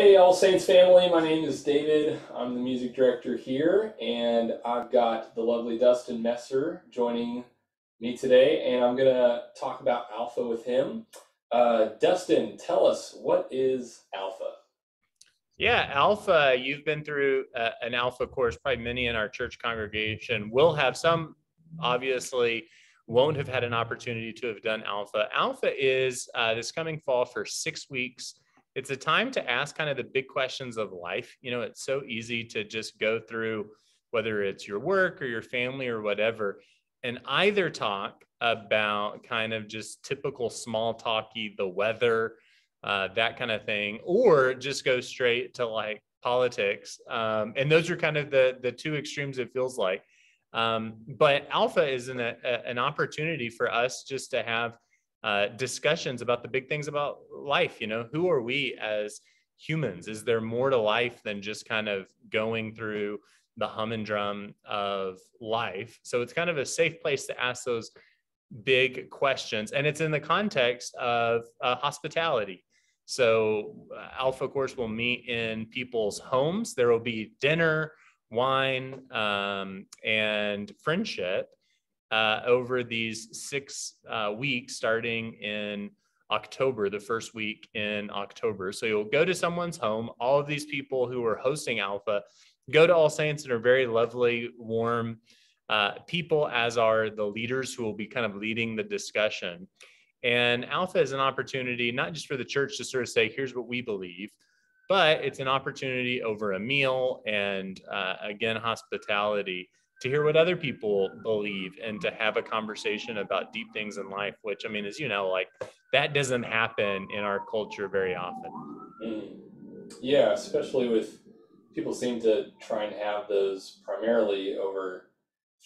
Hey, All Saints family. My name is David. I'm the music director here, and I've got the lovely Dustin Messer joining me today, and I'm going to talk about Alpha with him. Dustin, tell us, what is Alpha? Yeah, Alpha, you've been through an Alpha course. Probably many in our church congregation will have some, obviously, won't have had an opportunity to have done Alpha. Alpha is this coming fall for 6 weeks. It's a time to ask kind of the big questions of life. You know, it's so easy to just go through, whether it's your work or your family or whatever, and either talk about kind of just typical small talky, the weather, that kind of thing, or just go straight to like politics. And those are kind of the two extremes it feels like. But Alpha is an opportunity for us just to have discussions about the big things about life. You know, who are we as humans? Is there more to life than just kind of going through the hum and drum of life? So it's kind of a safe place to ask those big questions. And it's in the context of hospitality. So Alpha Course will meet in people's homes. There will be dinner, wine, and friendship over these 6 weeks, starting in October, the first week in October. So you'll go to someone's home. All of these people who are hosting Alpha go to All Saints and are very lovely, warm people, as are the leaders who will be kind of leading the discussion. And Alpha is an opportunity not just for the church to sort of say, here's what we believe, but it's an opportunity over a meal and again, hospitality, to hear what other people believe and to have a conversation about deep things in life, which, I mean, as you know, like that doesn't happen in our culture very often. Mm. Yeah, especially with people seem to try and have those primarily over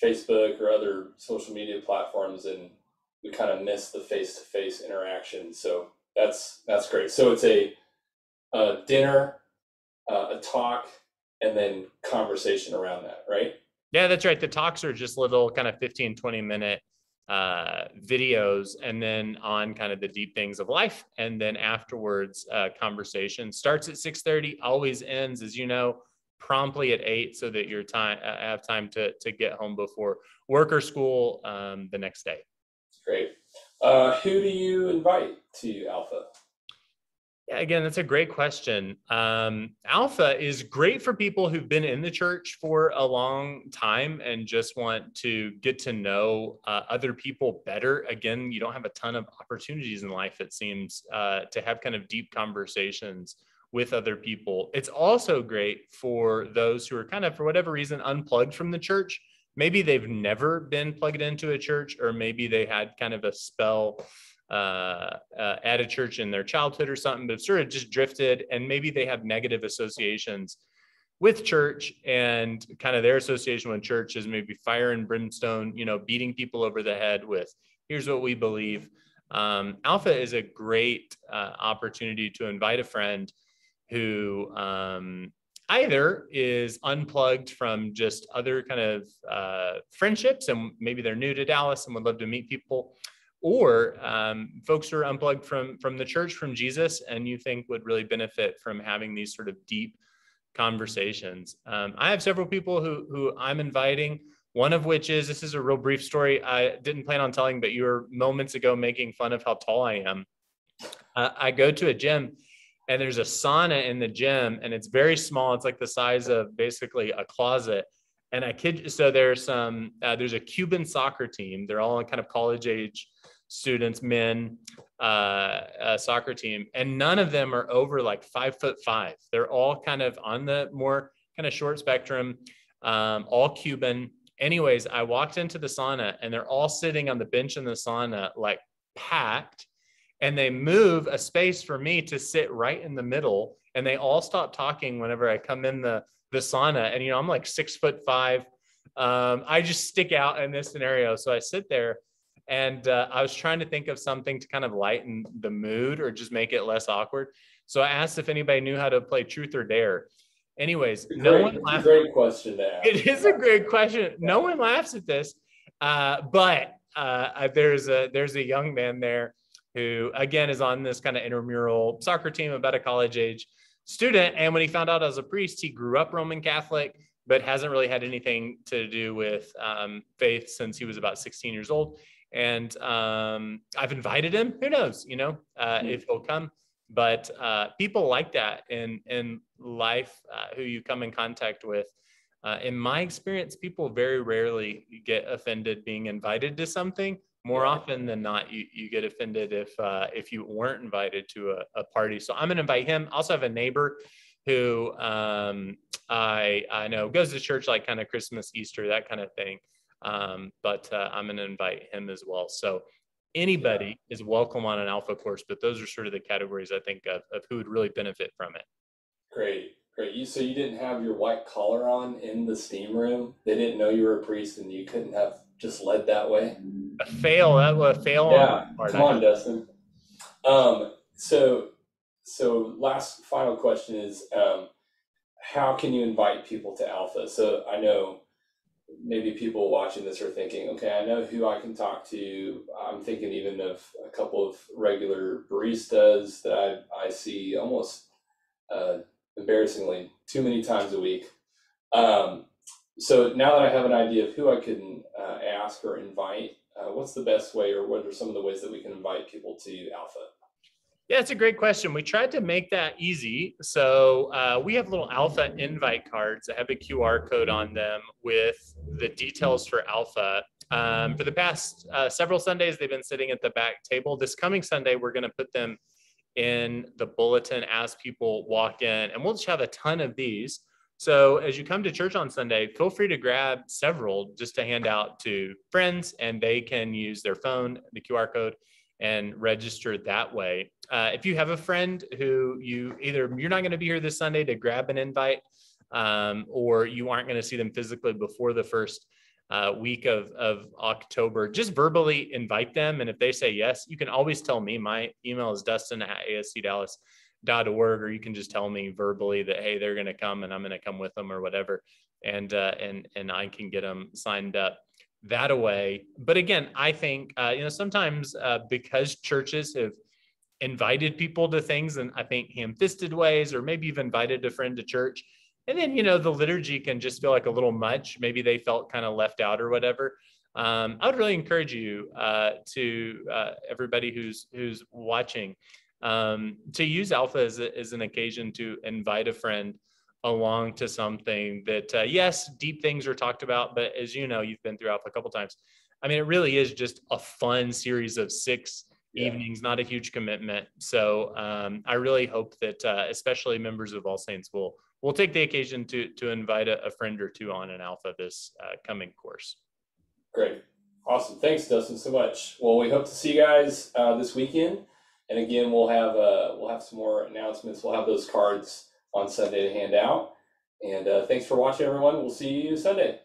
Facebook or other social media platforms, and we kind of miss the face-to-face interaction. So that's great. So it's a dinner, a talk, and then conversation around that, right? Yeah, that's right. The talks are just little kind of 15, 20-minute videos, and then on kind of the deep things of life. And then afterwards, conversation starts at 6:30, always ends, as you know, promptly at 8, so that your time have time to get home before work or school the next day. Great. Who do you invite to Alpha? Yeah, again, that's a great question. Alpha is great for people who've been in the church for a long time and just want to get to know other people better. Again, you don't have a ton of opportunities in life, it seems, to have kind of deep conversations with other people. It's also great for those who are kind of, for whatever reason, unplugged from the church. Maybe they've never been plugged into a church, or maybe they had kind of a spell at a church in their childhood or something, but sort of just drifted, and maybe they have negative associations with church, and kind of their association with church is maybe fire and brimstone, you know, beating people over the head with, here's what we believe. Alpha is a great opportunity to invite a friend who either is unplugged from just other kind of friendships, and maybe they're new to Dallas and would love to meet people, or folks who are unplugged from the church, from Jesus, and you think would really benefit from having these sort of deep conversations. I have several people who I'm inviting, one of which is, this is a real brief story I didn't plan on telling, but you were moments ago making fun of how tall I am. I go to a gym, and there's a sauna in the gym, and it's very small. It's like the size of basically a closet. And I kid you, so there's a Cuban soccer team. They're all kind of college age students, men, soccer team, and none of them are over like 5'5". They're all kind of on the more kind of short spectrum, all Cuban. Anyways, I walked into the sauna, and they're all sitting on the bench in the sauna, like packed, and they move a space for me to sit right in the middle, and they all stop talking whenever I come in the sauna. And, you know, I'm like 6'5". I just stick out in this scenario. So I sit there, and I was trying to think of something to kind of lighten the mood or just make it less awkward. So I asked if anybody knew how to play truth or dare. Anyways, no one It's a laughed. great question to ask. It is a great question. No one laughs at this, but there's a young man there who, again, is on this kind of intramural soccer team, about a college age student. And when he found out I was a priest, he grew up Roman Catholic, but hasn't really had anything to do with faith since he was about 16 years old. And I've invited him. Who knows, if he'll come. But people like that in life who you come in contact with. In my experience, people very rarely get offended being invited to something. More often than not, you get offended if you weren't invited to a party. So I'm going to invite him. I also have a neighbor who I know goes to church like kind of Christmas, Easter, that kind of thing. But I'm going to invite him as well. So anybody is welcome on an Alpha course, but those are sort of the categories I think of who would really benefit from it. Great. So you didn't have your white collar on in the steam room? They didn't know you were a priest and you couldn't have just led that way? A fail. That was a fail. Yeah, come on, Dustin. So last final question is, how can you invite people to Alpha? So I know maybe people watching this are thinking, okay, I know who I can talk to. I'm thinking even of a couple of regular baristas that I see almost embarrassingly too many times a week. So now that I have an idea of who I can ask or invite, what's the best way, or what are some of the ways that we can invite people to Alpha? Yeah, it's a great question. We tried to make that easy. So we have little Alpha invite cards that have a QR code on them with the details for Alpha. For the past several Sundays, they've been sitting at the back table. This coming Sunday, we're going to put them in the bulletin as people walk in, and we'll just have a ton of these. So as you come to church on Sunday, feel free to grab several just to hand out to friends, and they can use their phone, the QR code, and register that way. If you have a friend who you're not going to be here this Sunday to grab an invite, or you aren't going to see them physically before the first week of October, just verbally invite them. And if they say yes, you can always tell me. My email is dustin@ascdallas.org, or you can just tell me verbally that, hey, they're going to come and I'm going to come with them or whatever. And I can get them signed up that way. But again, I think, sometimes because churches have invited people to things and I think ham-fisted ways, or maybe you've invited a friend to church, and then, the liturgy can just feel like a little much. Maybe they felt kind of left out or whatever. I would really encourage you to everybody who's watching to use Alpha as an occasion to invite a friend along to something that, yes, deep things are talked about, but as you know, you've been through Alpha a couple of times. I mean, it really is just a fun series of 6 evenings, not a huge commitment. So I really hope that especially members of All Saints will take the occasion to invite a friend or two on an Alpha this coming course. Great. Awesome. Thanks, Dustin, so much. Well, we hope to see you guys this weekend. And again, we'll have some more announcements. We'll have those cards on Sunday to hand out. And thanks for watching, everyone. We'll see you Sunday.